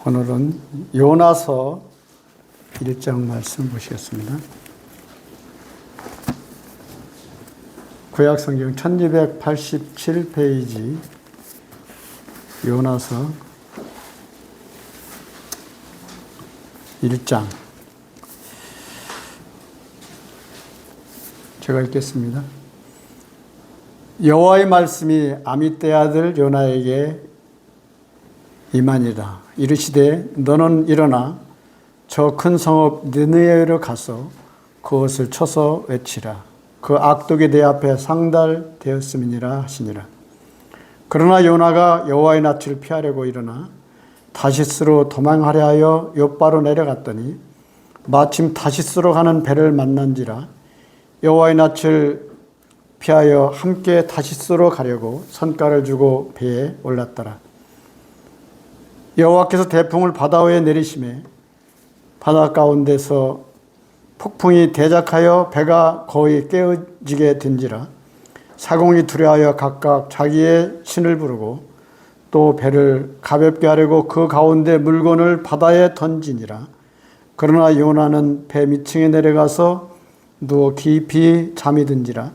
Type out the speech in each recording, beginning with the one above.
오늘은 요나서 1장 말씀 보시겠습니다. 구약성경 1287페이지 요나서 1장 제가 읽겠습니다. 여호와의 말씀이 아미떼 아들 요나에게 임하니라. 이르시되 너는 일어나 저 큰 성읍 느느웨로 가서 그것을 쳐서 외치라. 그 악독이 내 앞에 상달되었음이니라 하시니라. 그러나 요나가 여호와의 낯을 피하려고 일어나 다시스로 도망하려 하여 욥바로 내려갔더니 마침 다시스로 가는 배를 만난지라. 여호와의 낯을 피하여 함께 다시스로 가려고 선가를 주고 배에 올랐더라. 여호와께서 태풍을 바다 위에 내리시매 바다 가운데서 폭풍이 대작하여 배가 거의 깨어지게 된지라. 사공이 두려워하여 각각 자기의 신을 부르고 또 배를 가볍게 하려고 그 가운데 물건을 바다에 던지니라. 그러나 요나는 배 밑층에 내려가서 누워 깊이 잠이 든지라.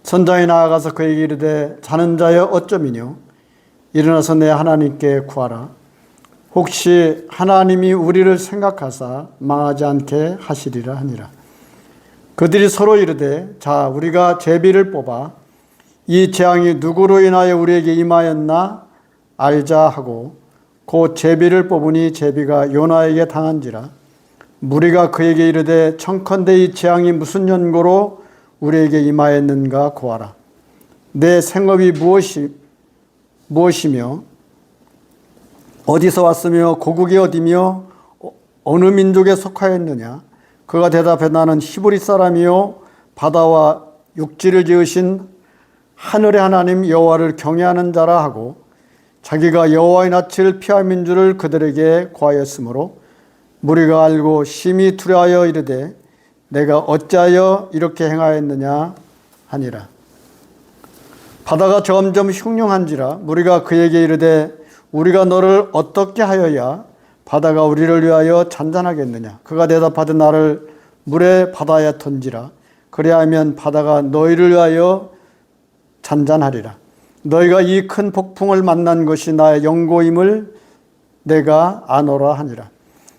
선장이 나아가서 그에게 이르되 자는 자여 어쩌미뇨? 일어나서 내 하나님께 구하라. 혹시 하나님이 우리를 생각하사 망하지 않게 하시리라 하니라. 그들이 서로 이르되 자 우리가 제비를 뽑아 이 재앙이 누구로 인하여 우리에게 임하였나 알자 하고 곧 제비를 뽑으니 제비가 요나에게 당한지라. 무리가 그에게 이르되 청컨대 이 재앙이 무슨 연고로 우리에게 임하였는가 고하라. 내 생업이 무엇이며 어디서 왔으며 고국이 어디며 어느 민족에 속하였느냐. 그가 대답해 나는 히브리 사람이요 바다와 육지를 지으신 하늘의 하나님 여호와를 경외하는 자라 하고 자기가 여호와의 낯을 피함인 줄을 그들에게 고하였으므로 무리가 알고 심히 두려워하여 이르되 내가 어찌하여 이렇게 행하였느냐 하니라. 바다가 점점 흉흉한지라. 무리가 그에게 이르되 우리가 너를 어떻게 하여야 바다가 우리를 위하여 잔잔하겠느냐. 그가 대답하되 나를 물에 바다에 던지라. 그리하면 바다가 너희를 위하여 잔잔하리라. 너희가 이 큰 폭풍을 만난 것이 나의 영고임을 내가 아노라 하니라.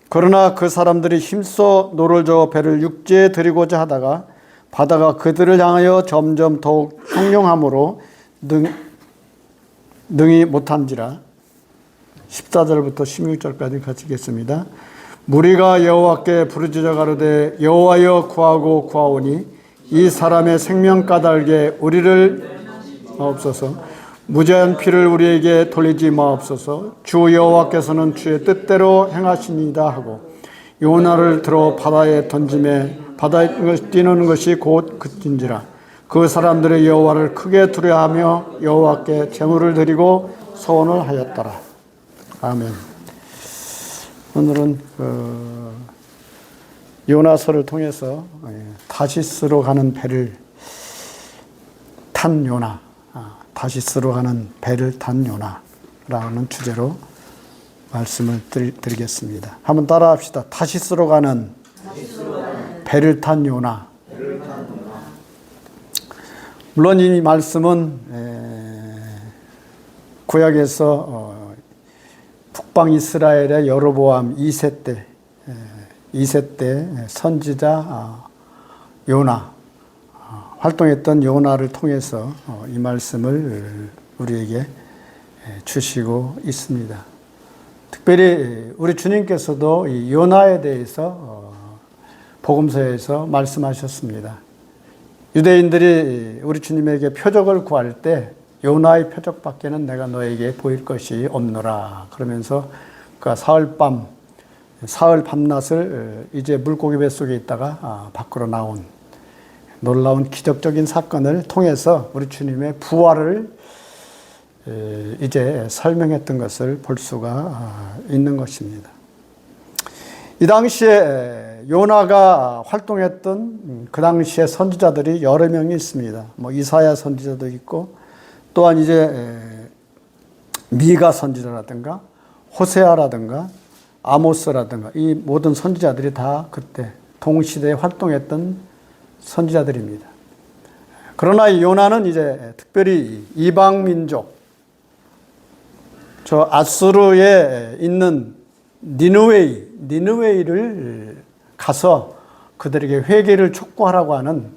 그러나 그 사람들이 힘써 노를 저어 배를 육지에 들이고자 하다가 바다가 그들을 향하여 점점 더욱 흉흉함으로 능히 못한지라. 14절부터 16절까지 같이 읽겠습니다. 무리가 여호와께 부르짖어 가로되 여호와여 구하고 구하오니 이 사람의 생명 까닭에 우리를 마옵소서. 무죄한 피를 우리에게 돌리지 마옵소서. 주 여호와께서는 주의 뜻대로 행하시니이다 하고 요나를 들어 바다에 던짐에 바다에 뛰는 것이 곧 그친지라. 그 사람들의 여호와를 크게 두려워하며 여호와께 제물을 드리고 소원을 하였더라. 아멘. 오늘은 요나서를 통해서 다시스로 가는 배를 탄 요나, 다시스로 가는 배를 탄 요나라는 주제로 말씀을 드리겠습니다. 한번 따라합시다. 다시스로 가는 배를 탄 요나. 물론 이 말씀은 구약에서 북방 이스라엘의 여로보암 2세 때 선지자 요나 활동했던 요나를 통해서 이 말씀을 우리에게 주시고 있습니다. 특별히 우리 주님께서도 이 요나에 대해서 복음서에서 말씀하셨습니다. 유대인들이 우리 주님에게 표적을 구할 때 요나의 표적밖에는 내가 너에게 보일 것이 없노라. 그러면서 그 사흘 밤낮을 이제 물고기 뱃속에 있다가 밖으로 나온 놀라운 기적적인 사건을 통해서 우리 주님의 부활을 이제 설명했던 것을 볼 수가 있는 것입니다. 이 당시에 요나가 활동했던 그 당시에 선지자들이 여러 명이 있습니다. 이사야 선지자도 있고 또한 이제 미가 선지자라든가 호세아라든가 아모스라든가 이 모든 선지자들이 다 그때 동시대에 활동했던 선지자들입니다. 그러나 이 요나는 이제 특별히 이방 민족, 저 아수르에 있는 니느웨이를 가서 그들에게 회개를 촉구하라고 하는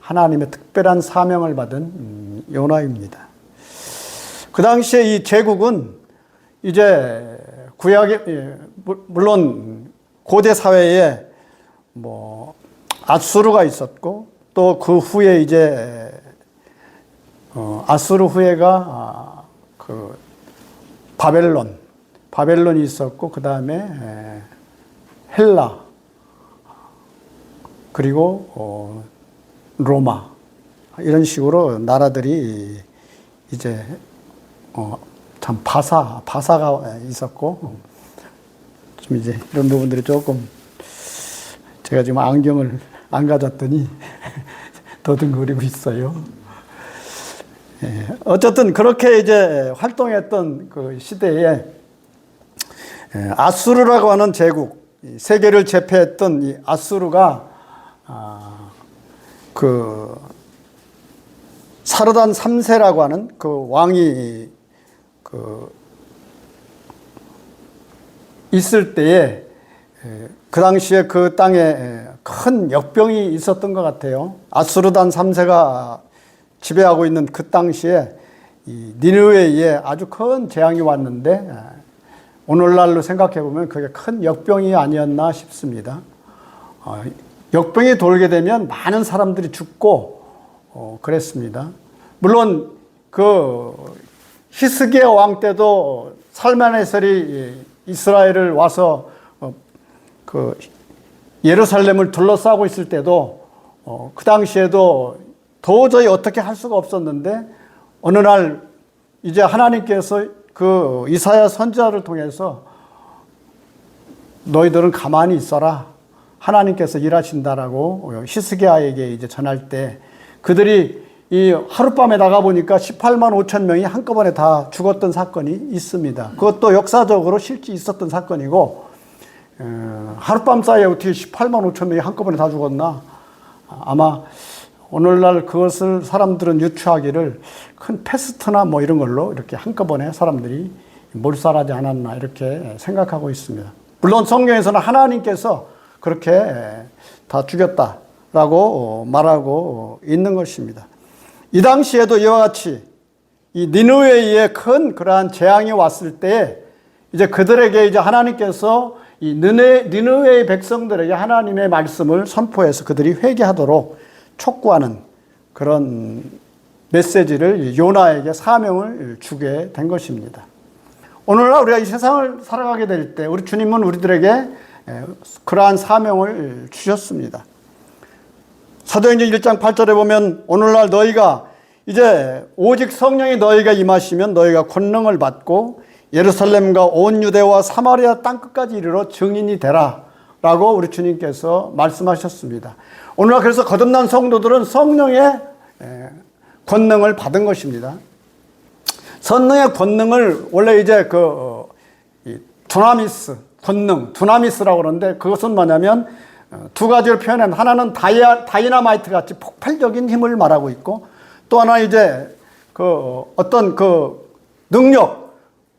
하나님의 특별한 사명을 받은 요나입니다. 그 당시에 이 제국은 이제 구약에, 물론 고대 사회에 뭐 아수르가 있었고 또 그 후에 이제 아수르 후에가 그 바벨론이 있었고 그 다음에 헬라 그리고 로마 이런 나라들이 이제 참 바사가 있었고 좀 이제 이런 부분들이 조금 제가 지금 안경을 안 가졌더니 더듬거리고 있어요. 예, 어쨌든 그렇게 이제 활동했던 그 시대에 아수르라고 하는 제국, 세계를 제패했던 이 아수르가 그 사르단 3세라고 하는 그 왕이 그 있을 때에 그 당시에 그 땅에 큰 역병이 있었던 것 같아요. 아수르단 3세가 지배하고 있는 그 당시에 이 니느웨에 아주 큰 재앙이 왔는데 오늘날로 생각해 보면 그게 큰 역병이 아니었나 싶습니다. 역병이 돌게 되면 많은 사람들이 죽고 그랬습니다. 물론 그 히스기야 왕 때도 살만에셀이 이스라엘을 와서 그 예루살렘을 둘러싸고 있을 때도 그 당시에도 도저히 어떻게 할 수가 없었는데 어느 날 이제 하나님께서 그 이사야 선지자를 통해서 너희들은 가만히 있어라. 하나님께서 일하신다라고 히스기야에게 이제 전할 때 그들이 이 하룻밤에 나가 보니까 18만 5천 명이 한꺼번에 다 죽었던 사건이 있습니다. 그것도 역사적으로 실제 있었던 사건이고 하룻밤 사이에 어떻게 18만 5천 명이 한꺼번에 다 죽었나? 아마 오늘날 그것을 사람들은 유추하기를 큰 패스트나 뭐 이런 걸로 이렇게 한꺼번에 사람들이 몰살하지 않았나 이렇게 생각하고 있습니다. 물론 성경에서는 하나님께서 그렇게 다 죽였다라고 말하고 있는 것입니다. 이 당시에도 이와 같이 이 니느웨에 큰 그러한 재앙이 왔을 때 이제 그들에게 이제 하나님께서 이 니느웨의 백성들에게 하나님의 말씀을 선포해서 그들이 회개하도록 촉구하는 그런 메시지를 요나에게 사명을 주게 된 것입니다. 오늘날 우리가 이 세상을 살아가게 될 때 우리 주님은 우리들에게 그러한 사명을 주셨습니다. 사도행전 1장 8절에 보면 오늘날 너희가 이제 오직 성령이 너희가 임하시면 너희가 권능을 받고 예루살렘과 온 유대와 사마리아 땅끝까지 이르러 증인이 되라 라고 우리 주님께서 말씀하셨습니다. 오늘날 그래서 거듭난 성도들은 성령의 권능을 받은 것입니다. 성령의 권능을 원래 이제 두나미스라고 그러는데 그것은 뭐냐면 두 가지를 표현한 하나는 다이나마이트 같이 폭발적인 힘을 말하고 있고 또 하나 이제 어떤 능력,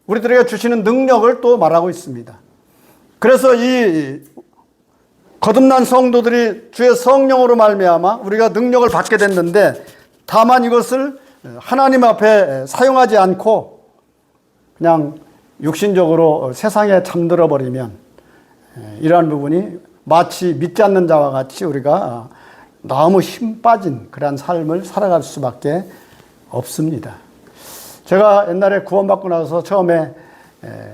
우리들에게 주시는 능력을 또 말하고 있습니다. 그래서 이 거듭난 성도들이 주의 성령으로 말미암아 우리가 능력을 받게 됐는데 다만 이것을 하나님 앞에 사용하지 않고 그냥 육신적으로 세상에 잠들어 버리면 이러한 부분이 마치 믿지 않는 자와 같이 우리가 너무 힘 빠진 그러한 삶을 살아갈 수밖에 없습니다. 제가 옛날에 구원받고 나서 처음에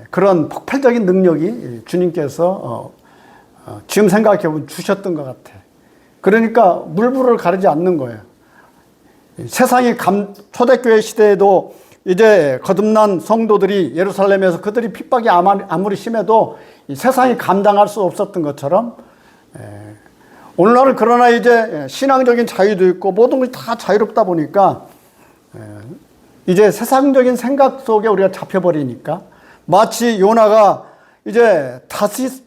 그런 폭발적인 능력이 주님께서 지금 생각해보면 주셨던 것 같아. 그러니까 물불을 가리지 않는 거예요. 세상이 초대교회 시대에도 이제 거듭난 성도들이 예루살렘에서 그들이 핍박이 아무리 심해도 세상이 감당할 수 없었던 것처럼 오늘날은 그러나 이제 신앙적인 자유도 있고 모든 것이 다 자유롭다 보니까 이제 세상적인 생각 속에 우리가 잡혀버리니까 마치 요나가 이제 다시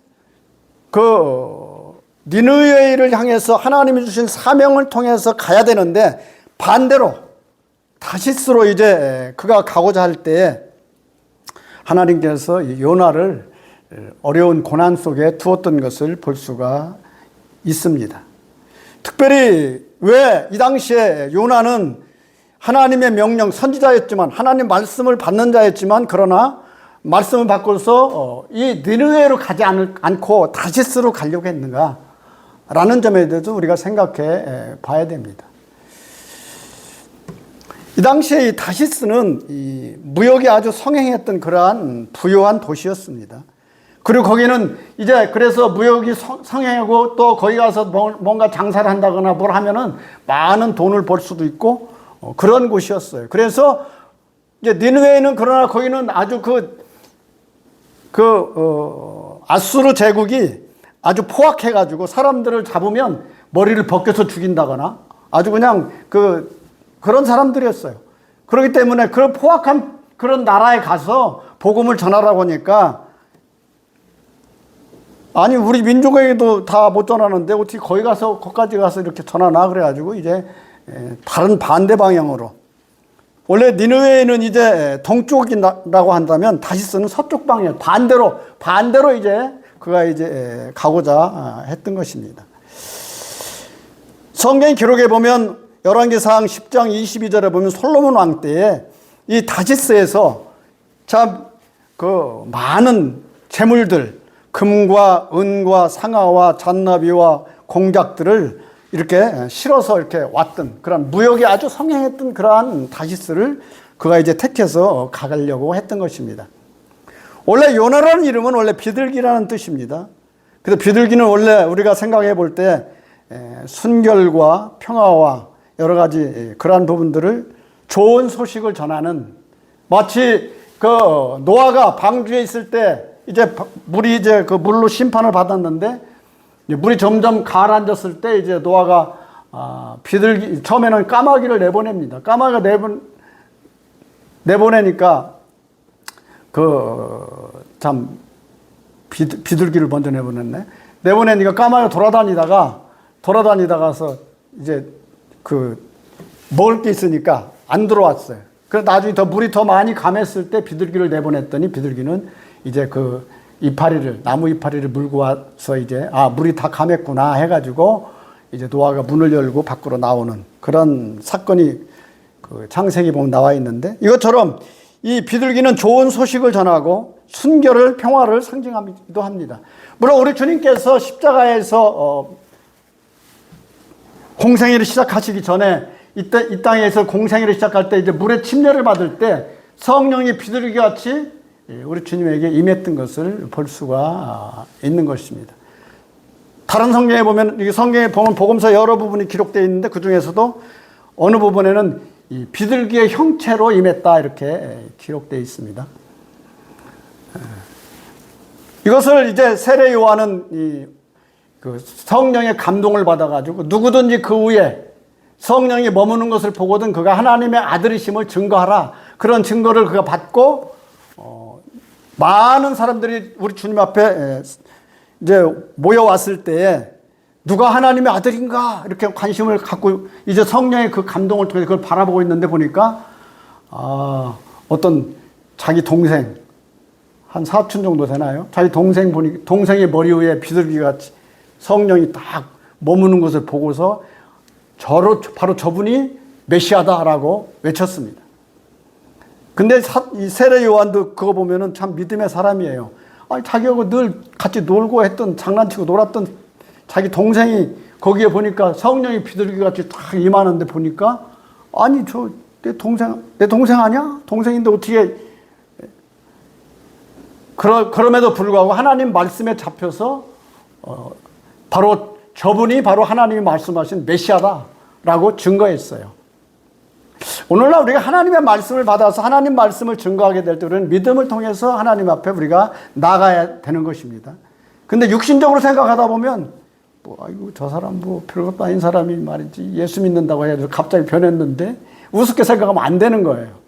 그 니느웨를 향해서 하나님이 주신 사명을 통해서 가야 되는데 반대로 다시스로 이제 그가 가고자 할 때에 하나님께서 요나를 어려운 고난 속에 두었던 것을 볼 수가 있습니다. 특별히 왜 이 당시에 요나는 하나님의 명령 선지자였지만 하나님 말씀을 받는 자였지만 그러나 말씀을 받고서 이 니느웨로 가지 않고 다시스로 가려고 했는가 라는 점에 대해서 우리가 생각해 봐야 됩니다. 이 당시에 이 다시스는 이 무역이 아주 성행했던 그러한 부유한 도시였습니다. 그리고 거기는 이제 그래서 무역이 성행하고 또 거기 가서 뭔가 장사를 한다거나 뭘 하면은 많은 돈을 벌 수도 있고 그런 곳이었어요. 그래서 이제 니느웨는 그러나 거기는 아주 아수르 제국이 아주 포악해가지고 사람들을 잡으면 머리를 벗겨서 죽인다거나 아주 그냥 그런 사람들이었어요. 그렇기 때문에 그런 포악한 그런 나라에 가서 복음을 전하라고 하니까 아니 우리 민족에게도 다 못 전하는데 어떻게 거기까지 가서 이렇게 전하나 그래가지고 이제 다른 반대 방향으로 원래 니느웨는 이제 동쪽이라고 한다면 다시스는 서쪽 방향 반대로 이제 그가 이제 가고자 했던 것입니다. 성경 기록에 보면 열왕기상 10장 22절에 보면 솔로몬 왕 때에 이 다시스에서 참 그 많은 재물들 금과 은과 상아와 잔나비와 공작들을 이렇게 실어서 이렇게 왔던 그런 무역이 아주 성행했던 그러한 다시스를 그가 이제 택해서 가려고 했던 것입니다. 원래 요나라는 이름은 원래 비둘기라는 뜻입니다. 그래서 비둘기는 원래 우리가 생각해 볼 때 순결과 평화와 여러 가지 그러한 부분들을 좋은 소식을 전하는 마치 그 노아가 방주에 있을 때 이제 물이 이제 그 물로 심판을 받았는데 물이 점점 가라앉았을 때 이제 노아가 비둘기 처음에는 까마귀를 내보냅니다. 까마귀가 내보내니까 참 비둘기를 먼저 내보내니까 까마귀가 돌아다니다가서 이제 먹을 게 있으니까 안 들어왔어요. 그래서 나중에 물이 더 많이 감했을 때 비둘기를 내보냈더니 비둘기는 이제 나무 이파리를 물고 와서 이제 물이 다 감했구나 해가지고 이제 노아가 문을 열고 밖으로 나오는 그런 사건이 창세기 보면 나와 있는데 이것처럼 이 비둘기는 좋은 소식을 전하고 순결을 평화를 상징하기도 합니다. 물론 우리 주님께서 십자가에서 공생애를 시작하시기 전에 이 땅에서 공생애를 시작할 때 이제 물의 침례를 받을 때 성령이 비둘기 같이 우리 주님에게 임했던 것을 볼 수가 있는 것입니다. 다른 성경에 보면 복음서 여러 부분이 기록되어 있는데 그 중에서도 어느 부분에는 이 비둘기의 형체로 임했다 이렇게 기록되어 있습니다. 이것을 이제 세례 요한은 성령의 감동을 받아가지고 누구든지 그 위에 성령이 머무는 것을 보거든 그가 하나님의 아들이심을 증거하라. 그런 증거를 그가 받고 많은 사람들이 우리 주님 앞에 이제 모여왔을 때에 누가 하나님의 아들인가 이렇게 관심을 갖고 이제 성령의 그 감동을 통해 그걸 바라보고 있는데 보니까 어떤 자기 동생 한 사촌 정도 되나요? 자기 동생의 머리 위에 비둘기같이 성령이 딱 머무는 것을 보고서 바로 저분이 메시아다라고 외쳤습니다. 근데 이 세례 요한도 그거 보면은 참 믿음의 사람이에요. 자기하고 늘 같이 놀고 했던 장난치고 놀았던 자기 동생이 거기에 보니까 성령이 비둘기같이 딱 임하는데 보니까 내 동생 아니야? 동생인데 어떻게 그럼에도 불구하고 하나님 말씀에 잡혀서 바로 저분이 바로 하나님이 말씀하신 메시아다라고 증거했어요. 오늘날 우리가 하나님의 말씀을 받아서 하나님 말씀을 증거하게 될 때 우리는 믿음을 통해서 하나님 앞에 우리가 나가야 되는 것입니다. 근데 육신적으로 생각하다 보면 저 사람 별것도 아닌 사람이 말이지 예수 믿는다고 해서 갑자기 변했는데 우습게 생각하면 안 되는 거예요.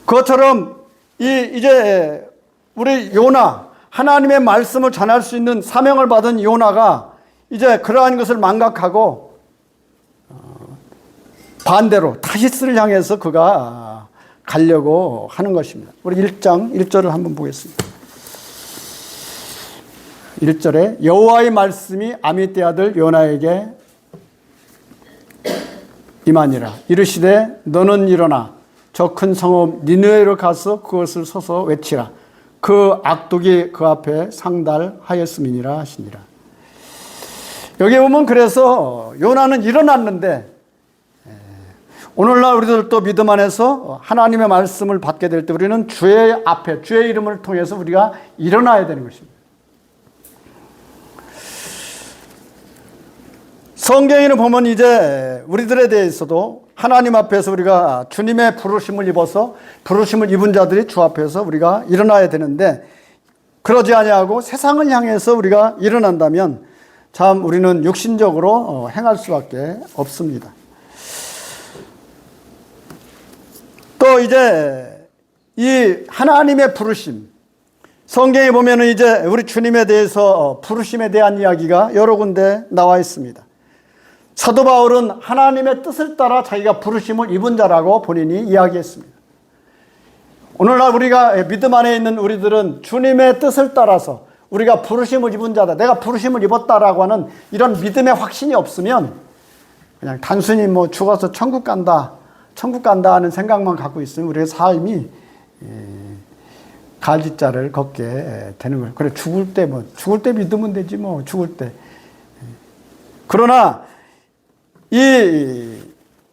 그것처럼 이제 우리 요나, 하나님의 말씀을 전할 수 있는 사명을 받은 요나가 이제 그러한 것을 망각하고 반대로 타시스를 향해서 그가 가려고 하는 것입니다. 우리 1장 1절을 한번 보겠습니다. 1절에 여호와의 말씀이 아미떼 아들 요나에게 임하니라. 이르시되 너는 일어나 저 큰 성읍 니느웨로 가서 그것을 서서 외치라. 그 악독이 그 앞에 상달하였음이니라 하시니라. 여기 보면 그래서 요나는 일어났는데 오늘날 우리들도 믿음 안에서 하나님의 말씀을 받게 될 때 우리는 주의 앞에 주의 이름을 통해서 우리가 일어나야 되는 것입니다. 성경에는 보면 이제 우리들에 대해서도 하나님 앞에서 우리가 주님의 부르심을 입어서 부르심을 입은 자들이 주 앞에서 우리가 일어나야 되는데 그러지 아니하고 세상을 향해서 우리가 일어난다면 참 우리는 육신적으로 행할 수밖에 없습니다. 또 이제 이 하나님의 부르심, 성경에 보면은 이제 우리 주님에 대해서 부르심에 대한 이야기가 여러 군데 나와 있습니다. 사도 바울은 하나님의 뜻을 따라 자기가 부르심을 입은 자라고 본인이 이야기했습니다. 오늘날 우리가 믿음 안에 있는 우리들은 주님의 뜻을 따라서 우리가 부르심을 입은 자다, 내가 부르심을 입었다라고 하는 이런 믿음의 확신이 없으면 그냥 단순히 뭐 죽어서 천국 간다 하는 생각만 갖고 있으면 우리의 삶이 갈짓자를 걷게 되는 거예요. 그래, 죽을 때 믿으면 되지 뭐, 죽을 때. 그러나 이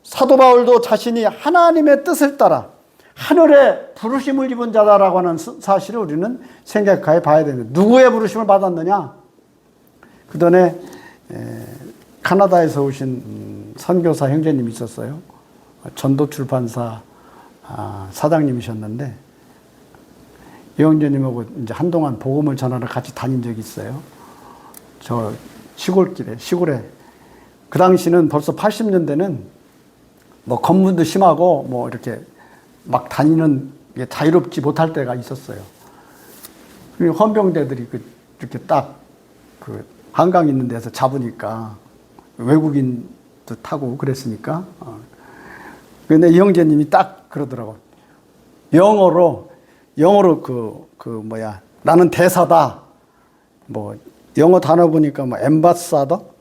사도 바울도 자신이 하나님의 뜻을 따라 하늘에 부르심을 입은 자다라고 하는 사실을 우리는 생각해 봐야 됩니다. 누구의 부르심을 받았느냐? 그 전에 카나다에서 오신 선교사 형제님이 있었어요. 전도 출판사 사장님이셨는데 이 형제님하고 이제 한동안 복음을 전하러 같이 다닌 적이 있어요. 저 시골에. 그 당시는 벌써 80년대는 뭐 검문도 심하고 뭐 이렇게 막 다니는 게 자유롭지 못할 때가 있었어요. 헌병대들이 이렇게 딱 그 한강 있는 데서 잡으니까 외국인도 타고 그랬으니까. 근데 이 형제님이 딱 그러더라고. 영어로 나는 대사다. 뭐 영어 단어 보니까 뭐 엠바사더라고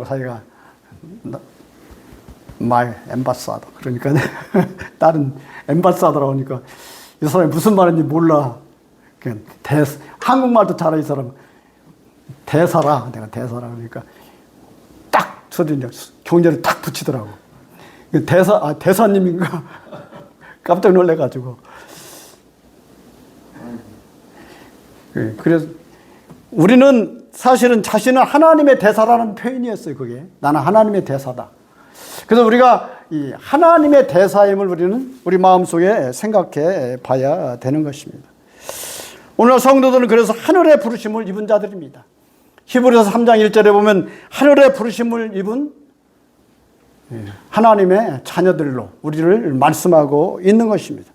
자기가 엠바사더 그러니까 다른 엠바사더라고 하니까 이 사람이 무슨 말인지 몰라. 그냥 한국말도 잘해 이 사람. 대사라, 내가 대사라 그러니까 딱 소리 경제를 딱 붙이더라고. 대사님인가 깜짝 놀래가지고. 그래서 우리는 사실은 자신은 하나님의 대사라는 표현이었어요. 그게 나는 하나님의 대사다. 그래서 우리가 이 하나님의 대사임을 우리는 우리 마음속에 생각해 봐야 되는 것입니다. 오늘 성도들은 그래서 하늘의 부르심을 입은 자들입니다. 히브리서 3장 1절에 보면 하늘의 부르심을 입은 하나님의 자녀들로 우리를 말씀하고 있는 것입니다.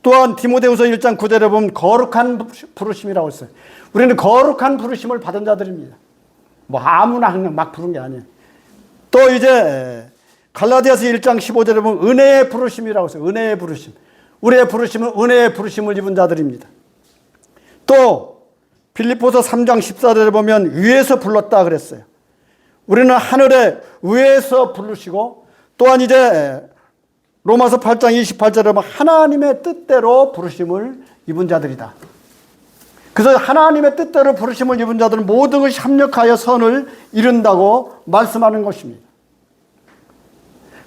또한 디모데후서 1장 9절에 보면 거룩한 부르심이라고 했어요. 우리는 거룩한 부르심을 받은 자들입니다. 뭐 아무나 그냥 막 부른 게 아니에요. 또 이제 갈라디아서 1장 15절에 보면 은혜의 부르심이라고 했어요. 은혜의 부르심. 우리의 부르심은 은혜의 부르심을 입은 자들입니다. 또 빌립보서 3장 14절에 보면 위에서 불렀다 그랬어요. 우리는 하늘에 위에서 부르시고 또한 이제 로마서 8장 28절에 보면 하나님의 뜻대로 부르심을 입은 자들이다. 그래서 하나님의 뜻대로 부르심을 입은 자들은 모든 것이 합력하여 선을 이룬다고 말씀하는 것입니다.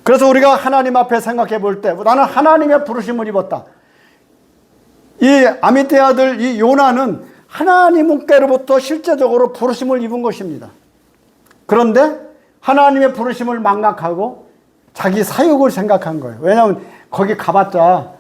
그래서 우리가 하나님 앞에 생각해 볼 때 나는 하나님의 부르심을 입었다. 이 아미떼 아들 이 요나는 하나님께로부터 실제적으로 부르심을 입은 것입니다. 그런데 하나님의 부르심을 망각하고 자기 사역을 생각한 거예요. 왜냐하면 거기 가봤자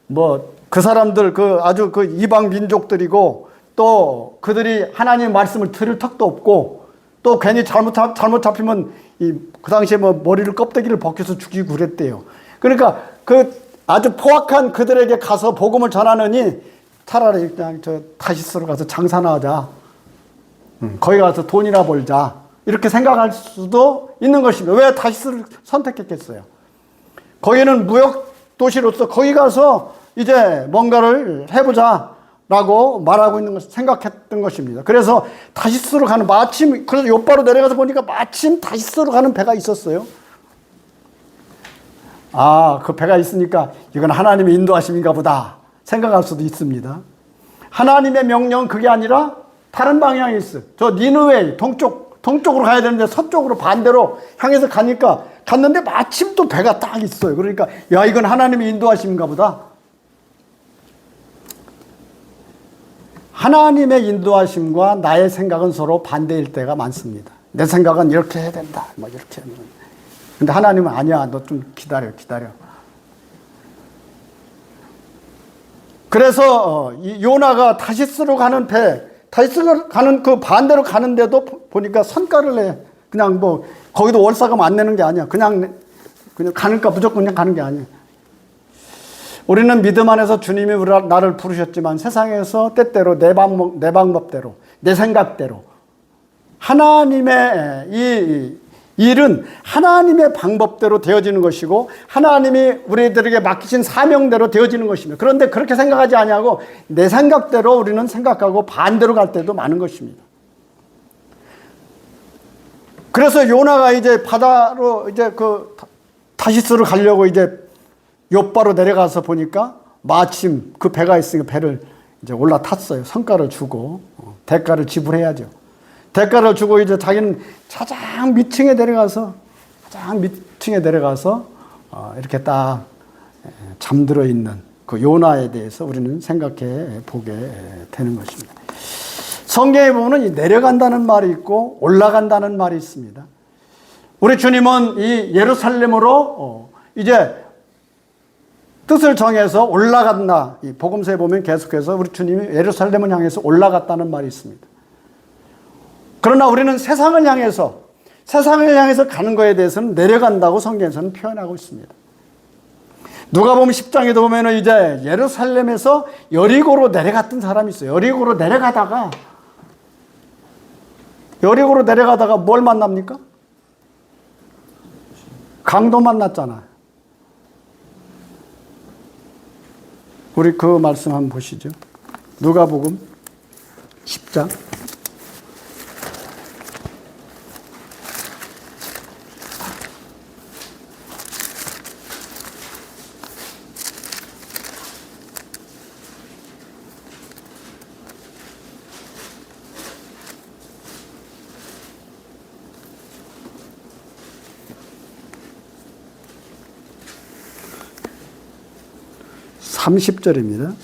뭐 그 사람들 아주 이방 민족들이고 또 그들이 하나님의 말씀을 들을 턱도 없고 또 괜히 잘못 잡히면 그 당시에 뭐 머리를 껍데기를 벗겨서 죽이고 그랬대요. 그러니까 그 아주 포악한 그들에게 가서 복음을 전하느니 차라리 그냥 저 타시스로 가서 장사나 하자. 거기 가서 돈이나 벌자. 이렇게 생각할 수도 있는 것입니다. 왜 타시스를 선택했겠어요? 거기는 무역 도시로서 거기 가서 이제 뭔가를 해보자 라고 말하고 있는 것을 생각했던 것입니다. 그래서 다시스로 가는, 마침 그래서 요바로 내려가서 보니까 마침 다시스로 가는 배가 있었어요. 아, 그 배가 있으니까 이건 하나님의 인도하심인가 보다 생각할 수도 있습니다. 하나님의 명령은 그게 아니라 다른 방향에 있어요. 저 니느웨 동쪽으로 가야 되는데 서쪽으로 반대로 향해서 가니까 갔는데 마침 또 배가 딱 있어요. 그러니까 야, 이건 하나님의 인도하심인가 보다. 하나님의 인도하심과 나의 생각은 서로 반대일 때가 많습니다. 내 생각은 이렇게 해야 된다. 뭐 이렇게 하면. 근데 하나님은 아니야. 너 좀 기다려. 그래서 이 요나가 다시스로 가는 배, 다시스로 가는 그 반대로 가는데도 보니까 선가를 내. 그냥 뭐 거기도 월사금 안 내는 게 아니야. 그냥 가니까 무조건 그냥 가는 게 아니야. 우리는 믿음 안에서 주님이 나를 부르셨지만 세상에서 때때로 내 방법대로, 내 생각대로 하나님의 이 일은 하나님의 방법대로 되어지는 것이고 하나님이 우리들에게 맡기신 사명대로 되어지는 것입니다. 그런데 그렇게 생각하지 아니하고 내 생각대로 우리는 생각하고 반대로 갈 때도 많은 것입니다. 그래서 요나가 이제 바다로 이제 그 다시스로 가려고 이제 요바로 내려가서 보니까 마침 그 배가 있으니까 배를 이제 올라탔어요. 성가를 주고 대가를 지불해야죠. 대가를 주고 이제 자기는 가장 밑층에 내려가서 이렇게 딱 잠들어 있는 그 요나에 대해서 우리는 생각해 보게 되는 것입니다. 성경에 보면 이 내려간다는 말이 있고 올라간다는 말이 있습니다. 우리 주님은 이 예루살렘으로 이제 뜻을 정해서 올라갔나, 이 복음서에 보면 계속해서 우리 주님이 예루살렘을 향해서 올라갔다는 말이 있습니다. 그러나 우리는 세상을 향해서 가는 것에 대해서는 내려간다고 성경에서는 표현하고 있습니다. 누가복음 10장에도 보면 이제 예루살렘에서 여리고로 내려갔던 사람이 있어요. 여리고로 내려가다가 뭘 만납니까? 강도 만났잖아요. 우리 그 말씀 한번 보시죠. 누가복음 10장. (30절입니다)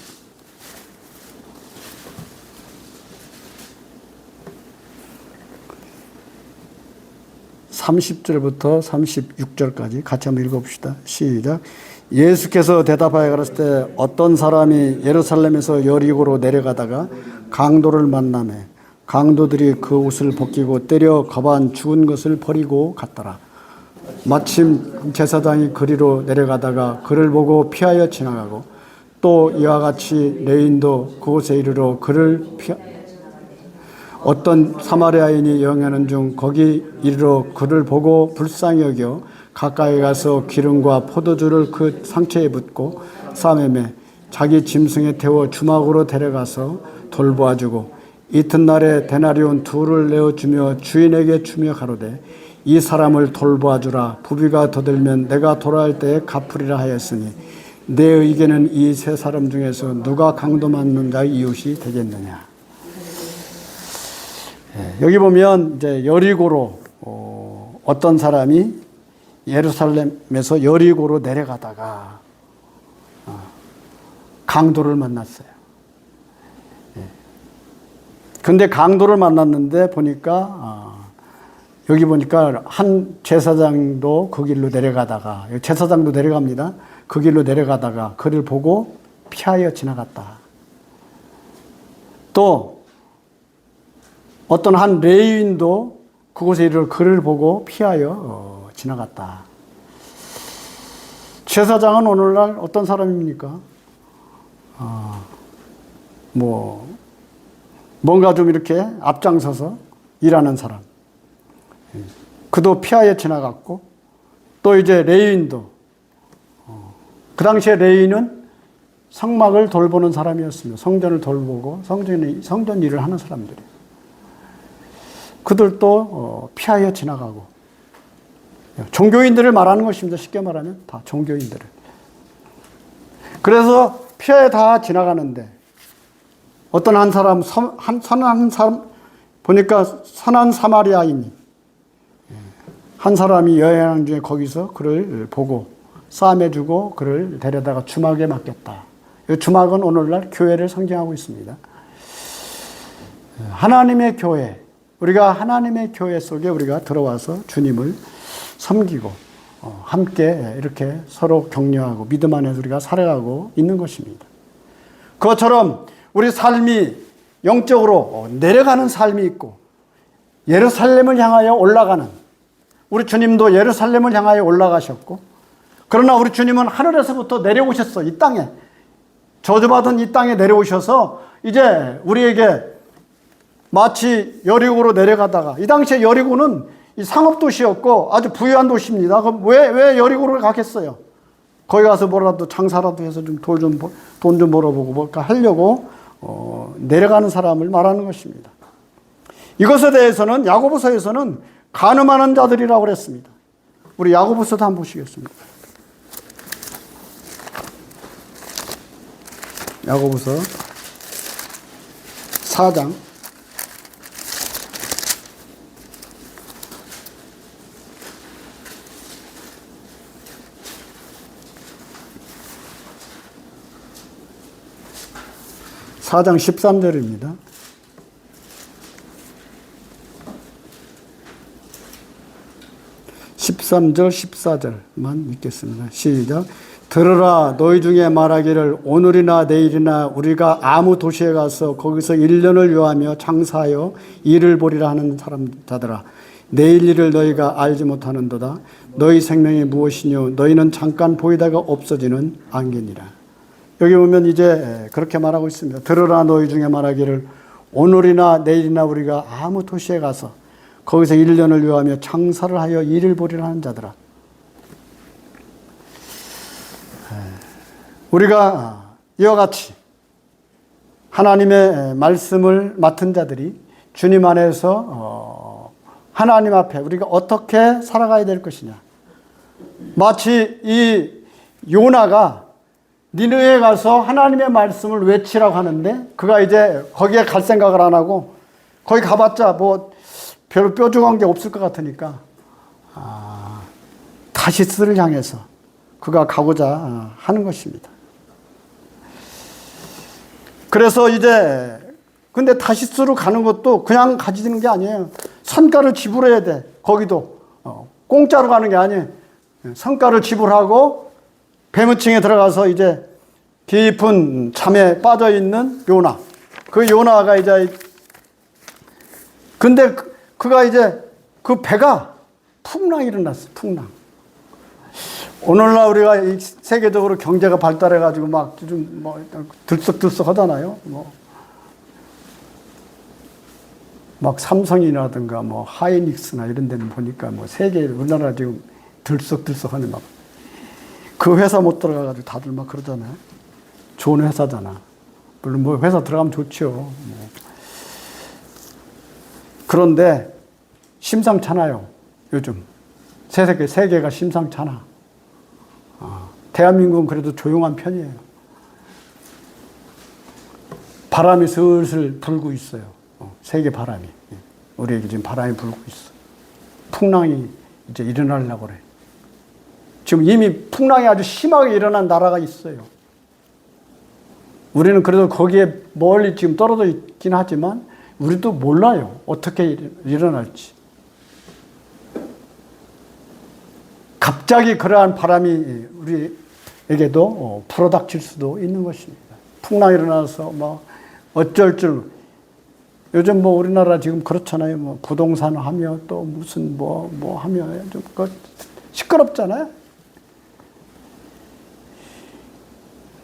30절부터 36절까지 같이 한번 읽어봅시다. 시작. 예수께서 대답하여 가라사대 때 어떤 사람이 예루살렘에서 여리고로 내려가다가 강도를 만나매 강도들이 그 옷을 벗기고 때려 거반 죽은 것을 버리고 갔더라. 마침 제사장이 그리로 내려가다가 그를 보고 피하여 지나가고 또 이와 같이 레인도 그곳에 이르러 그를 어떤 사마리아인이 여행하는 중 거기 이르러 그를 보고 불쌍히 여겨 가까이 가서 기름과 포도주를 그 상처에 붓고 싸매매 자기 짐승에 태워 주막으로 데려가서 돌보아주고 이튿날에 데나리온 둘을 내어주며 주인에게 주며 가로되 이 사람을 돌보아주라. 부비가 더 들면 내가 돌아올 때에 갚으리라 하였으니 내 의견은 이 세 사람 중에서 누가 강도 맞는 자의 이웃이 되겠느냐. 여기 보면 이제 여리고로 어떤 사람이 예루살렘에서 여리고로 내려가다가 강도를 만났어요. 근데 강도를 만났는데 보니까 여기 보니까 한 제사장도 그 길로 내려가다가 제사장도 내려갑니다. 그 길로 내려가다가 그를 보고 피하여 지나갔다. 또 어떤 한 레위인도 그곳에 이르러 그를 보고 피하여 지나갔다. 제사장은 오늘날 어떤 사람입니까? 뭔가 좀 이렇게 앞장서서 일하는 사람. 그도 피하에 지나갔고, 또 이제 레위인도, 그 당시에 레위인은 성막을 돌보는 사람이었으며, 성전을 돌보고 성전 일을 하는 사람들이에요. 그들도 피하에 지나가고, 종교인들을 말하는 것입니다. 쉽게 말하면 다 종교인들을. 그래서 피하에 다 지나가는데, 어떤 한 사람, 선한 사람, 보니까 선한 사마리아인이, 한 사람이 여행하는 중에 거기서 그를 보고 싸매주고 그를 데려다가 주막에 맡겼다. 이 주막은 오늘날 교회를 상징하고 있습니다. 하나님의 교회, 우리가 하나님의 교회 속에 우리가 들어와서 주님을 섬기고 함께 이렇게 서로 격려하고 믿음 안에서 우리가 살아가고 있는 것입니다. 그것처럼 우리 삶이 영적으로 내려가는 삶이 있고 예루살렘을 향하여 올라가는, 우리 주님도 예루살렘을 향하여 올라가셨고, 그러나 우리 주님은 하늘에서부터 내려오셨어. 이 땅에, 저주받은 이 땅에 내려오셔서 이제 우리에게 마치 여리고로 내려가다가, 이 당시에 여리고는 이 상업도시였고 아주 부유한 도시입니다. 그럼 왜 여리고를 가겠어요? 거기 가서 뭐라도 장사라도 해서 좀 돈 좀 벌어보고 뭘까 하려고 내려가는 사람을 말하는 것입니다. 이것에 대해서는 야고보서에서는 간음하는 자들이라고 그랬습니다. 우리 야고보서도 한번 보시겠습니다. 야고보서 4장 4장 13절입니다. 13절 14절만 읽겠습니다. 시작. 들으라, 너희 중에 말하기를 오늘이나 내일이나 우리가 아무 도시에 가서 거기서 1년을 요하며 장사하여 일을 보리라 하는 자들아, 내일 일을 너희가 알지 못하는도다. 너희 생명이 무엇이뇨? 너희는 잠깐 보이다가 없어지는 안개니라. 여기 보면 이제 그렇게 말하고 있습니다. 들으라, 너희 중에 말하기를 오늘이나 내일이나 우리가 아무 도시에 가서 거기서 1년을 요하며 장사를 하여 일을 보리라 하는 자들아. 우리가 이와 같이 하나님의 말씀을 맡은 자들이 주님 안에서 하나님 앞에 우리가 어떻게 살아가야 될 것이냐. 마치 이 요나가 니느웨에 가서 하나님의 말씀을 외치라고 하는데 그가 이제 거기에 갈 생각을 안 하고 거기 가봤자 뭐 별로 뾰족한 게 없을 것 같으니까 다시스를 향해서 그가 가고자 하는 것입니다. 그래서 이제 근데 다시스로 가는 것도 그냥 가지는 게 아니에요. 성가를 지불해야 돼. 거기도 공짜로 가는 게 아니에요. 성가를 지불하고 배무층에 들어가서 이제 깊은 잠에 빠져 있는 요나. 그 요나가 이제 근데 그가 이제 그 배가 풍랑이 일어났어. 풍랑. 오늘날 우리가 세계적으로 경제가 발달해가지고 막 좀 뭐 들썩들썩 하잖아요. 막 삼성이라든가 뭐 하이닉스나 이런 데는 보니까 뭐 세계 우리나라 지금 들썩들썩하는 막 그 회사 못 들어가가지고 다들 막 그러잖아요. 좋은 회사잖아. 물론 뭐 회사 들어가면 좋죠. 뭐. 그런데 심상찮아요. 요즘 세계가 심상찮아. 대한민국은 그래도 조용한 편이에요. 바람이 슬슬 불고 있어요. 세계 바람이. 우리에게 지금 바람이 불고 있어. 풍랑이 이제 일어나려고 그래. 지금 이미 풍랑이 아주 심하게 일어난 나라가 있어요. 우리는 그래도 거기에 멀리 지금 떨어져 있긴 하지만 우리도 몰라요. 어떻게 일어날지. 갑자기 그러한 바람이 우리에게도 불어닥칠 수도 있는 것입니다. 풍랑이 일어나서 뭐 어쩔 줄. 요즘 뭐 우리나라 지금 그렇잖아요. 뭐 부동산 하며 또 무슨 뭐 하며 좀 시끄럽잖아요.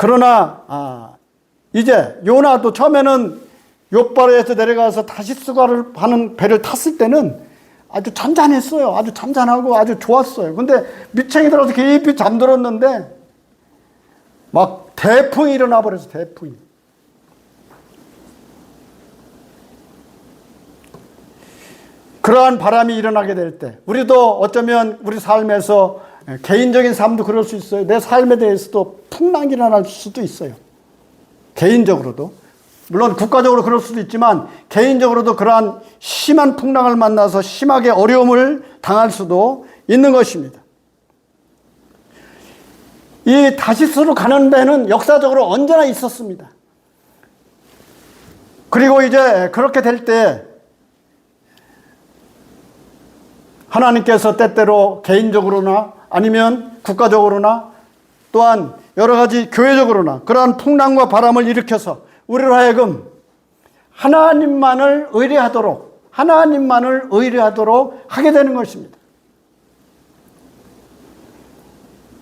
그러나 이제 요나도 처음에는 욥바로에서 내려가서 다시스가를 하는 배를 탔을 때는 아주 잔잔했어요. 아주 잔잔하고 아주 좋았어요. 근데 밑창이 들어서 깊이 잠들었는데 막 대풍이 일어나 버려서 대풍이. 그러한 바람이 일어나게 될 때 우리도 어쩌면 우리 삶에서 개인적인 삶도 그럴 수 있어요. 내 삶에 대해서도 풍랑이 일어날 수도 있어요. 개인적으로도. 물론 국가적으로 그럴 수도 있지만 개인적으로도 그러한 심한 풍랑을 만나서 심하게 어려움을 당할 수도 있는 것입니다. 이 다시스로 가는 배는 역사적으로 언제나 있었습니다. 그리고 이제 그렇게 될 때 하나님께서 때때로 개인적으로나 아니면 국가적으로나 또한 여러 가지 교회적으로나 그러한 풍랑과 바람을 일으켜서 우리로 하여금 하나님만을 의뢰하도록 하게 되는 것입니다.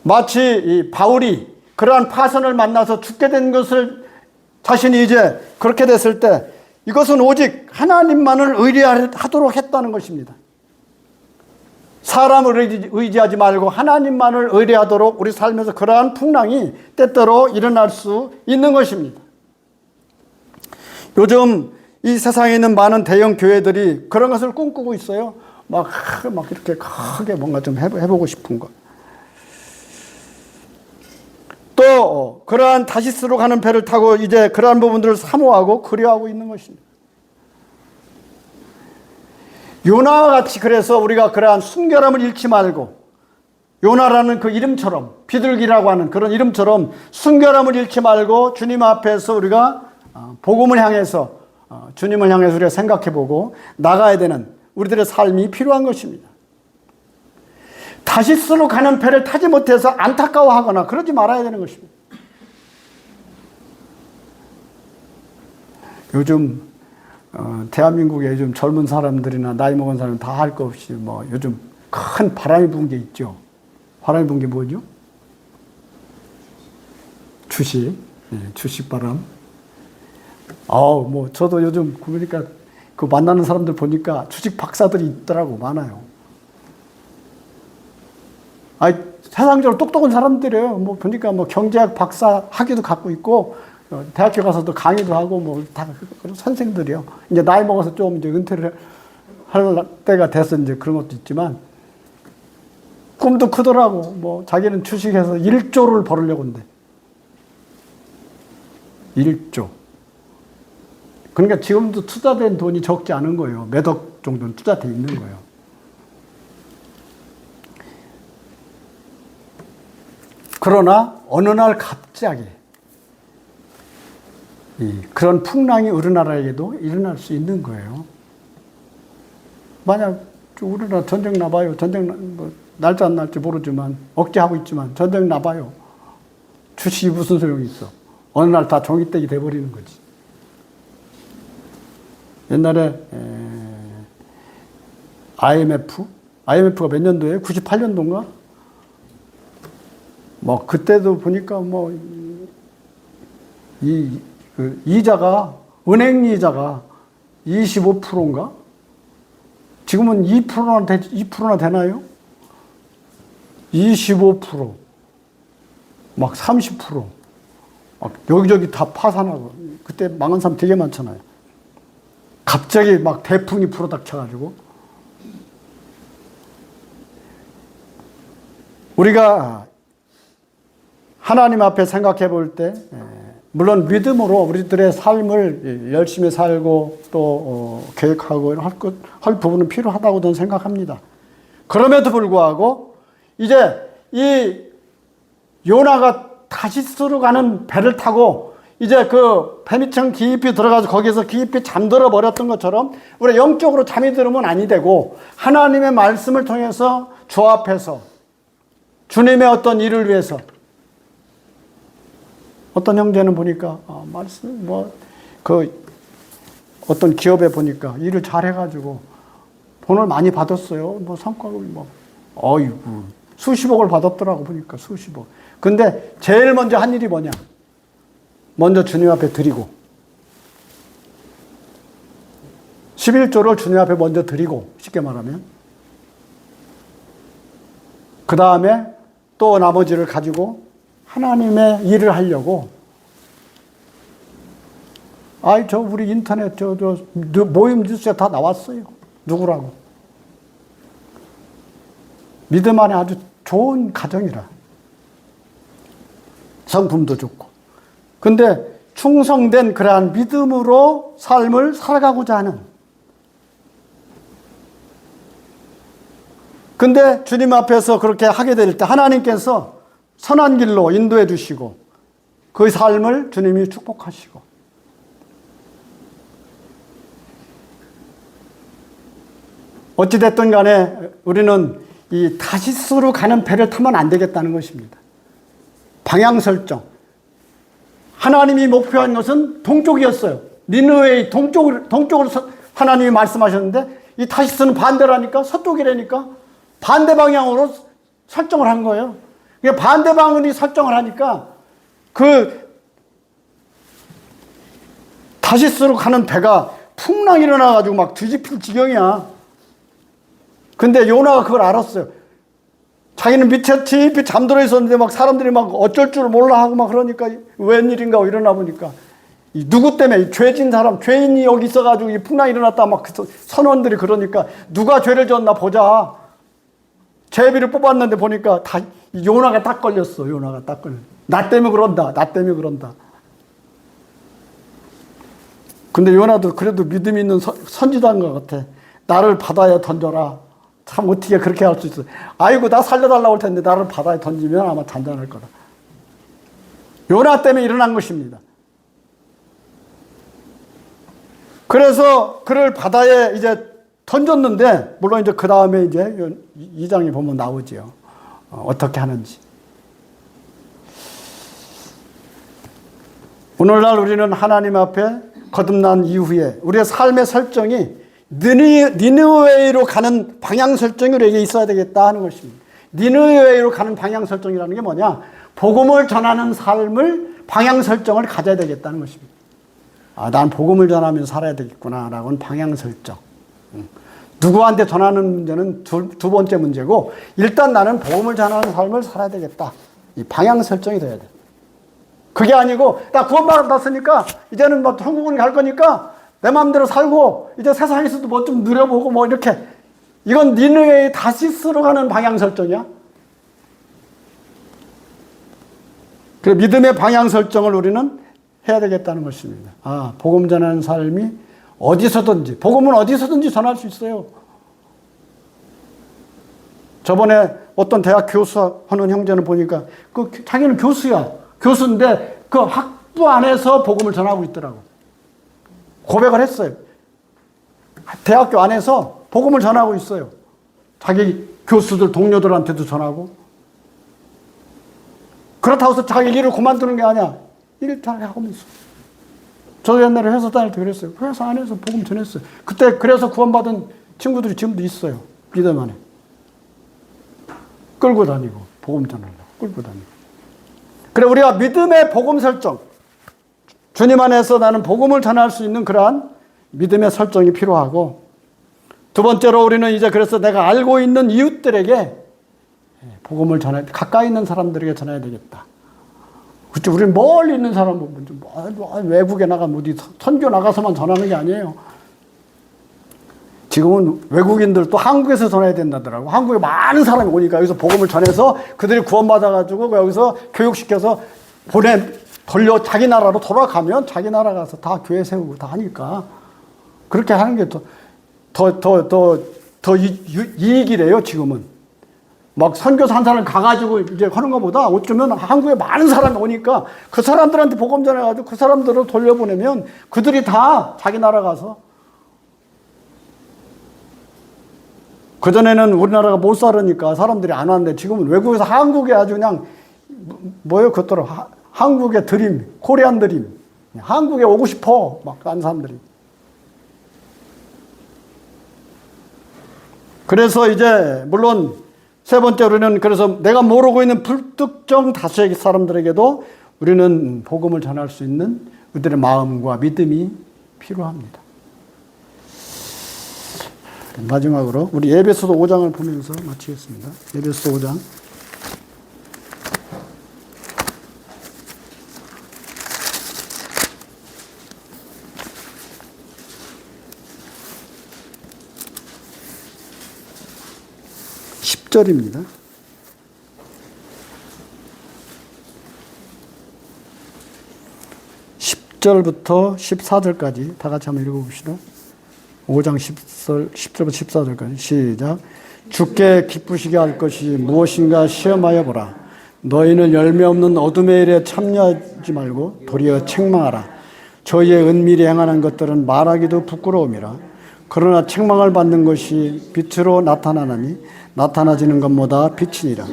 마치 이 바울이 그러한 파선을 만나서 죽게 된 것을 자신이 이제 그렇게 됐을 때 이것은 오직 하나님만을 의뢰하도록 했다는 것입니다. 사람을 의지하지 말고 하나님만을 의뢰하도록 우리 삶에서 그러한 풍랑이 때때로 일어날 수 있는 것입니다. 요즘 이 세상에 있는 많은 대형 교회들이 그런 것을 꿈꾸고 있어요. 막 이렇게 크게 뭔가 좀 해보고 싶은 것. 또 그러한 다시스로 가는 배를 타고 이제 그러한 부분들을 사모하고 그리워하고 있는 것입니다. 요나와 같이 그래서 우리가 그러한 순결함을 잃지 말고 요나라는 그 이름처럼 비둘기라고 하는 그런 이름처럼 순결함을 잃지 말고 주님 앞에서 우리가 복음을 향해서 주님을 향해서 우리가 생각해보고 나가야 되는 우리들의 삶이 필요한 것입니다. 다시스로 가는 배를 타지 못해서 안타까워하거나 그러지 말아야 되는 것입니다. 요즘 대한민국의 요즘 젊은 사람들이나 나이 먹은 사람 다 할 거 없이 요즘 큰 바람이 부은 게 있죠. 바람이 부은 게 뭐죠? 주식, 주식 바람. 저도 요즘 보니까 그 만나는 사람들 보니까 주식 박사들이 있더라고, 많아요. 세상적으로 똑똑한 사람들이에요. 보니까 경제학 박사 학위도 갖고 있고, 대학교 가서도 강의도 하고, 다 그런 선생들이요. 이제 나이 먹어서 좀 이제 은퇴를 할 때가 돼서 이제 그런 것도 있지만, 꿈도 크더라고. 자기는 주식해서 1조를 벌으려고 한대. 1조. 그러니까 지금도 투자된 돈이 적지 않은 거예요. 몇 억 정도는 투자되어 있는 거예요. 그러나 어느 날 갑자기 그런 풍랑이 우리나라에게도 일어날 수 있는 거예요. 만약 우리나라 전쟁 나봐요. 날지 안 날지 모르지만 억제하고 있지만 전쟁 나봐요. 주식이 무슨 소용이 있어. 어느 날 다 종이떼기 돼버리는 거지. 옛날에 IMF가 몇 년도에 98년도인가? 그때도 보니까 이자가 은행 이자가 25%인가? 지금은 2%나 되나요? 25%, 30%, 여기저기 다 파산하고 그때 망한 사람 되게 많잖아요. 갑자기 대풍이 불어닥쳐가지고 우리가 하나님 앞에 생각해 볼 때 물론 믿음으로 우리들의 삶을 열심히 살고 또 계획하고 할 부분은 필요하다고 저는 생각합니다. 그럼에도 불구하고 이제 이 요나가 다시스로 가는 배를 타고 이제 그 배밑층 깊이 들어가서 거기서 깊이 잠들어 버렸던 것처럼 우리 영적으로 잠이 들으면 아니 되고 하나님의 말씀을 통해서 주 앞에서 주님의 어떤 일을 위해서 어떤 형제는 보니까 말씀 어떤 기업에 보니까 일을 잘 해가지고 돈을 많이 받았어요. 성과급이 어이구 수십억을 받았더라고 보니까 수십억. 근데 제일 먼저 한 일이 뭐냐? 먼저 주님 앞에 드리고 11조를 주님 앞에 먼저 드리고 쉽게 말하면 그 다음에 또 나머지를 가지고 하나님의 일을 하려고 우리 인터넷 모임 뉴스에 다 나왔어요. 누구라고. 믿음 안에 아주 좋은 가정이라. 성품도 좋고. 근데 충성된 그러한 믿음으로 삶을 살아가고자 하는. 근데 주님 앞에서 그렇게 하게 될 때 하나님께서 선한 길로 인도해 주시고 그 삶을 주님이 축복하시고 어찌됐든 간에 우리는 이 다시스로 가는 배를 타면 안 되겠다는 것입니다. 방향 설정. 하나님이 목표한 것은 동쪽이었어요. 니느웨의 동쪽으로 하나님이 말씀하셨는데 이 다시스는 반대라니까 서쪽이라니까 반대 방향으로 설정을 한 거예요. 반대 방향이 설정을 하니까 그 다시스로 가는 배가 풍랑이 일어나가지고 막 뒤집힐 지경이야. 근데 요나가 그걸 알았어요. 자기는 밑에 깊이 잠들어 있었는데 막 사람들이 막 어쩔 줄 몰라 하고 막 그러니까 웬일인가 일어나 보니까 누구 때문에 죄진 사람, 죄인이 여기 있어가지고 이 풍랑이 일어났다 막 선원들이 그러니까 누가 죄를 졌나 보자. 제비를 뽑았는데 보니까 다 요나가 딱 걸렸어. 요나가 딱 걸렸어. 나 때문에 그런다. 나 때문에 그런다. 근데 요나도 그래도 믿음 있는 선지자인 것 같아. 나를 바다에 던져라. 참 어떻게 그렇게 할 수 있어. 아이고 나 살려달라고 할 텐데 나를 바다에 던지면 아마 잔잔할 거다. 요나 때문에 일어난 것입니다. 그래서 그를 바다에 이제 던졌는데 물론 이제 그 다음에 이제 2장에 보면 나오죠. 어떻게 하는지. 오늘날 우리는 하나님 앞에 거듭난 이후에 우리의 삶의 설정이 니느웨이로 가는 방향 설정이 우리에게 있어야 되겠다 하는 것입니다. 니느웨이로 가는 방향 설정이라는 게 뭐냐? 복음을 전하는 삶을 방향 설정을 가져야 되겠다는 것입니다. 난 복음을 전하면서 살아야 되겠구나 라고는 방향 설정. 누구한테 전하는 문제는 두 번째 문제고 일단 나는 복음을 전하는 삶을 살아야 되겠다. 이 방향 설정이 돼야 돼. 그게 아니고 나 구원받았으니까 이제는 뭐 천국을 갈 거니까 내 마음대로 살고 이제 세상에서도 뭐 좀 누려보고 뭐 이렇게 이건 니느웨이 다시스로 가는 방향 설정이야. 그래 믿음의 방향 설정을 우리는 해야 되겠다는 것입니다. 복음 전하는 삶이 어디서든지 복음은 어디서든지 전할 수 있어요. 저번에 어떤 대학 교수 하는 형제는 보니까 자기는 교수야. 교수인데 그 학부 안에서 복음을 전하고 있더라고. 고백을 했어요. 대학교 안에서 복음을 전하고 있어요. 자기 교수들, 동료들한테도 전하고. 그렇다고 해서 자기 일을 그만두는 게 아니야. 일 잘 하면서. 저 옛날에 회사 다닐 때 그랬어요. 회사 안에서 복음 전했어요. 그때 그래서 구원받은 친구들이 지금도 있어요. 믿음 안에. 끌고 다니고, 복음 전하려고 끌고 다니고. 그래, 우리가 믿음의 복음 설정. 주님 안에서 나는 복음을 전할 수 있는 그러한 믿음의 설정이 필요하고, 두 번째로 우리는 이제 그래서 내가 알고 있는 이웃들에게 복음을 전해, 가까이 있는 사람들에게 전해야 되겠다. 그치, 우리는 멀리 있는 사람 보면 외국에 나가면 어디 선교 나가서만 전하는 게 아니에요. 지금은 외국인들도 한국에서 전해야 된다더라고. 한국에 많은 사람이 오니까 여기서 복음을 전해서 그들이 구원받아가지고 여기서 교육시켜서 돌려 자기 나라로 돌아가면 자기 나라 가서 다 교회 세우고 다 하니까 그렇게 하는 게 더 이익이래요, 지금은. 막 선교사 한 사람 가가지고 이제 하는 것보다 어쩌면 한국에 많은 사람이 오니까 그 사람들한테 복음 전해가지고 그 사람들을 돌려보내면 그들이 다 자기 나라 가서. 그전에는 우리나라가 못 살으니까 사람들이 안 왔는데 지금은 외국에서 한국에 아주 그냥 뭐예요? 그것들은 한국의 드림, 코리안 드림. 한국에 오고 싶어. 막 간 사람들이. 그래서 이제 물론 세 번째로는 그래서 내가 모르고 있는 불특정 다수의 사람들에게도 우리는 복음을 전할 수 있는 우리들의 마음과 믿음이 필요합니다. 마지막으로 우리 에베소서 5장을 보면서 마치겠습니다. 에베소서 5장. (10절입니다) 10절부터 14절까지 다 같이 한번 읽어봅시다. 5장 10절부터 14절까지 시작. 주께 기쁘시게 할 것이 무엇인가 시험하여 보라. 너희는 열매 없는 어둠의 일에 참여하지 말고 도리어 책망하라. 저희의 은밀히 행하는 것들은 말하기도 부끄러움이라. 그러나 책망을 받는 것이 빛으로 나타나나니 나타나지는 것보다 빛이니라.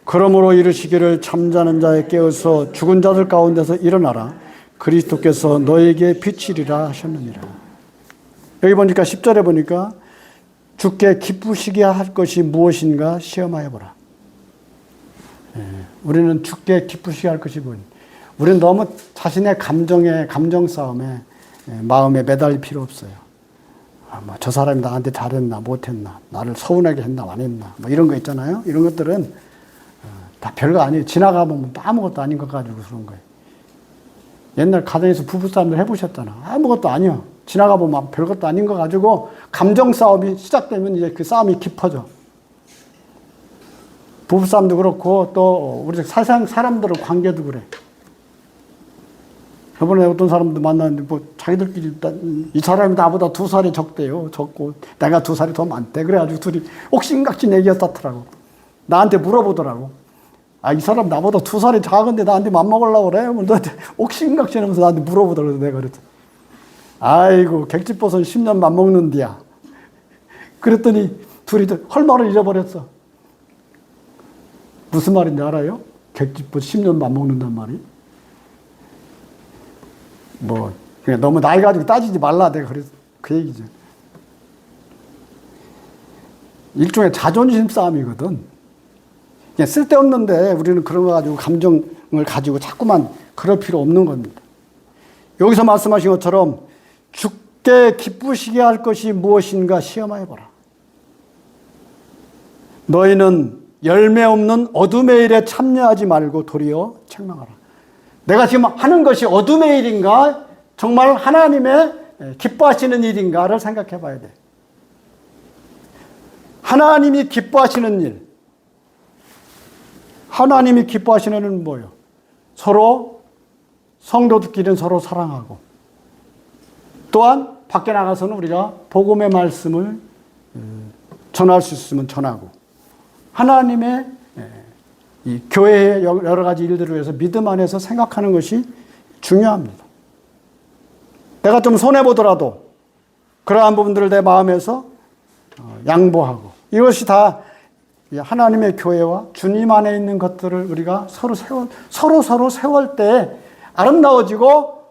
그러므로 이르시기를 잠자는 자에 깨어서 죽은 자들 가운데서 일어나라. 그리스도께서 너에게 빛이리라 하셨느니라. 여기 보니까 10절에 보니까 주께 기쁘시게 할 것이 무엇인가 시험하여 보라. 우리는 주께 기쁘시게 할 것이 무엇인가. 우리는 너무 자신의 감정 싸움에 마음에 매달릴 필요 없어요. 저 사람이 나한테 잘했나 못했나, 나를 서운하게 했나 안 했나, 뭐 이런 거 있잖아요. 이런 것들은 다 별거 아니에요. 지나가면 아무것도 아닌 것 가지고 그런 거예요. 옛날 가정에서 부부싸움을 해보셨잖아. 아무것도 아니야. 지나가보면 별것도 아닌 거 가지고 감정 싸움이 시작되면 이제 그 싸움이 깊어져. 부부싸움도 그렇고 또 우리 세상 사람들의 관계도 그래. 저번에 어떤 사람도 만났는데 뭐 자기들끼리 이 사람이 나보다 2살이 적대요. 적고 내가 2살이 더 많대. 그래가지고 둘이 옥신각신 얘기했었더라고. 나한테 물어보더라고. 이 사람 나보다 2살이 작은데 나한테 맘먹으려고 그래? 너한테 옥신각신 하면서 나한테 물어보더라고. 내가 그랬더니 아이고 객집버섯 10년 맘먹는디야. 그랬더니 둘이 헐말을 잃어버렸어. 무슨 말인지 알아요? 객집버섯 10년 맘먹는단 말이? 뭐 그냥 너무 나이 가지고 따지지 말라 내가 그래서 그 얘기죠. 일종의 자존심 싸움이거든. 그냥 쓸데없는데 우리는 그런 거 가지고 감정을 가지고 자꾸만 그럴 필요 없는 겁니다. 여기서 말씀하신 것처럼 주께 기쁘시게 할 것이 무엇인가 시험하여 보라. 너희는 열매 없는 어둠의 일에 참여하지 말고 도리어 책망하라. 내가 지금 하는 것이 어둠의 일인가? 정말 하나님의 기뻐하시는 일인가를 생각해 봐야 돼. 하나님이 기뻐하시는 일. 하나님이 기뻐하시는 일은 뭐예요? 서로 성도들끼리는 서로 사랑하고 또한 밖에 나가서는 우리가 복음의 말씀을 전할 수 있으면 전하고 하나님의 이 교회의 여러 가지 일들을 위해서 믿음 안에서 생각하는 것이 중요합니다. 내가 좀 손해보더라도 그러한 부분들을 내 마음에서 양보하고 이것이 다 하나님의 교회와 주님 안에 있는 것들을 우리가 서로 세월 때 아름다워지고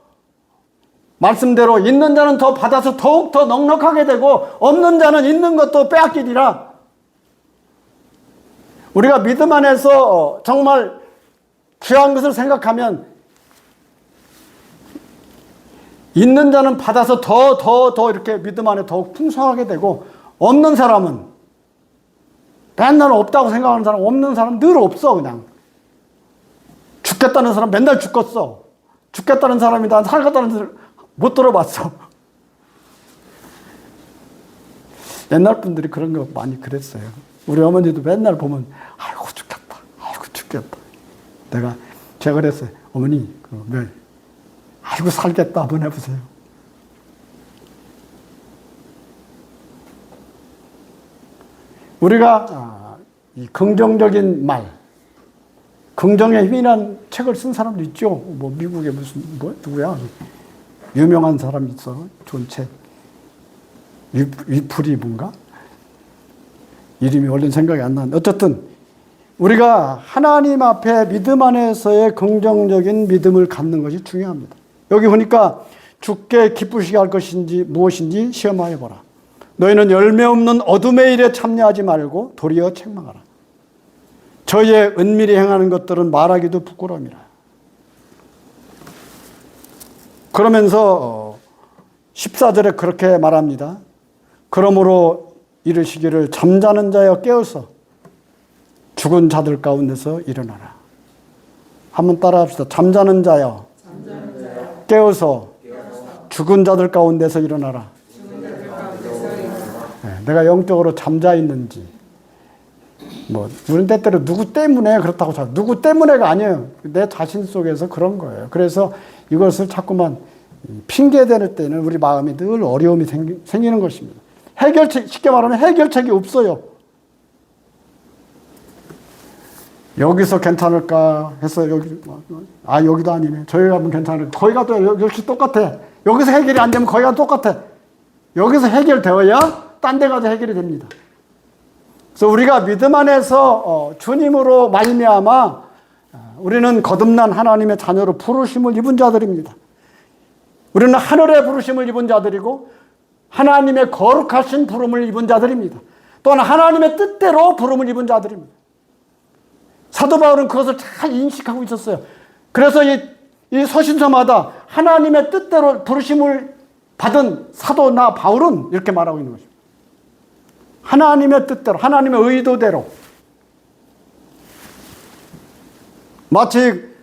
말씀대로 있는 자는 더 받아서 더욱 더 넉넉하게 되고 없는 자는 있는 것도 빼앗기리라. 우리가 믿음 안에서 정말 귀한 것을 생각하면 있는 자는 받아서 더 이렇게 믿음 안에 더욱 풍성하게 되고 없는 사람은 맨날 없다고 생각하는 사람, 없는 사람 늘 없어 그냥. 죽겠다는 사람 맨날 죽겠어. 죽겠다는 사람이 난 살겠다는 사람 못 들어봤어. 옛날 분들이 그런 거 많이 그랬어요. 우리 어머니도 맨날 보면 아이고 죽겠다. 아이고 죽겠다. 제가 그랬어요. 어머니 아이고 살겠다 한번 해보세요. 우리가 이 긍정적인 말, 긍정의 힘이라는 책을 쓴 사람도 있죠. 뭐 미국에 누구야? 유명한 사람이 있어. 좋은 책. 위프리 뭔가? 이름이 얼른 생각이 안 나는데 어쨌든 우리가 하나님 앞에 믿음 안에서의 긍정적인 믿음을 갖는 것이 중요합니다. 여기 보니까 주께 기쁘시게 할 것인지 무엇인지 시험하여 보라. 너희는 열매 없는 어둠의 일에 참여하지 말고 도리어 책망하라. 저희의 은밀히 행하는 것들은 말하기도 부끄러움이라. 그러면서 14절에 그렇게 말합니다. 그러므로 이르시기를 잠자는 자여 깨어서 죽은 자들 가운데서 일어나라. 한번 따라 합시다. 잠자는 자여 깨어서 죽은 자들 가운데서 일어나라. 네, 내가 영적으로 잠자 있는지, 우리는 때때로 누구 때문에 그렇다고 누구 때문에가 아니에요. 내 자신 속에서 그런 거예요. 그래서 이것을 자꾸만 핑계대는 때는 우리 마음이 늘 어려움이 생기는 것입니다. 쉽게 말하면 해결책이 없어요. 여기서 괜찮을까 해서 여기도 아니네. 저기 가면 괜찮을까. 거기 가도 역시 똑같아. 여기서 해결이 안 되면 거기 가도 똑같아. 여기서 해결되어야 딴 데 가도 해결이 됩니다. 그래서 우리가 믿음 안에서 주님으로 말미암아 우리는 거듭난 하나님의 자녀로 부르심을 입은 자들입니다. 우리는 하늘의 부르심을 입은 자들이고 하나님의 거룩하신 부름을 입은 자들입니다. 또한 하나님의 뜻대로 부름을 입은 자들입니다. 사도 바울은 그것을 잘 인식하고 있었어요. 그래서 이 서신서마다 하나님의 뜻대로 부르심을 받은 사도나 바울은 이렇게 말하고 있는 것입니다. 하나님의 뜻대로, 하나님의 의도대로. 마치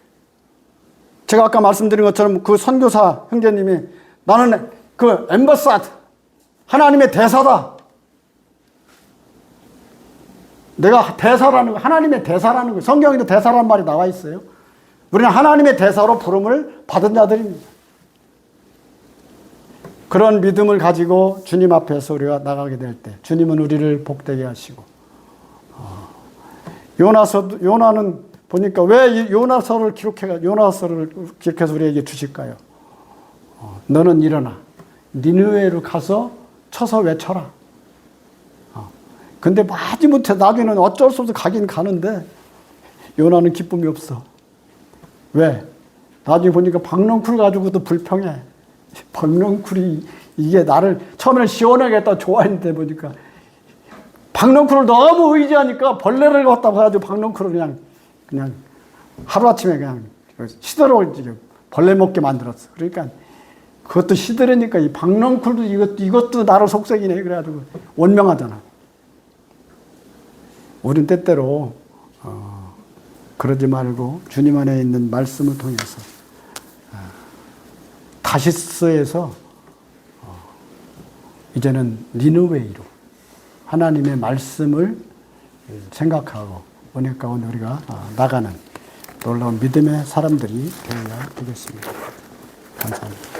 제가 아까 말씀드린 것처럼 그 선교사 형제님이 나는 그 엠버사드, 하나님의 대사다. 내가 대사라는 거, 하나님의 대사라는 거, 성경에도 대사라는 말이 나와 있어요. 우리는 하나님의 대사로 부름을 받은 자들입니다. 그런 믿음을 가지고 주님 앞에서 우리가 나가게 될 때 주님은 우리를 복되게 하시고, 요나는 보니까 왜 요나서를 기록해서 우리에게 주실까요? 너는 일어나 니느웨로 가서 쳐서 외쳐라. 근데 마지못해 나중에는 어쩔 수 없어 가긴 가는데 요나는 기쁨이 없어. 왜? 나중에 보니까 박넝쿨 가지고도 불평해. 박넝쿨이 이게 나를 처음에는 시원하게 했다 좋아했는데 보니까 박넝쿨을 너무 의지하니까 벌레를 갖다 봐가지고 박넝쿨을 그냥 하루아침에 그냥 시들어 벌레 먹게 만들었어. 그러니까 그것도 시들으니까 이 박넝쿨도 이것도 나를 속색이네. 그래가지고 원명하잖아. 우린 때때로 그러지 말고 주님 안에 있는 말씀을 통해서 다시스에서 이제는 니느웨이로 하나님의 말씀을 생각하고 은혜 가운데 우리가 나가는 놀라운 믿음의 사람들이 되어야 되겠습니다. 감사합니다.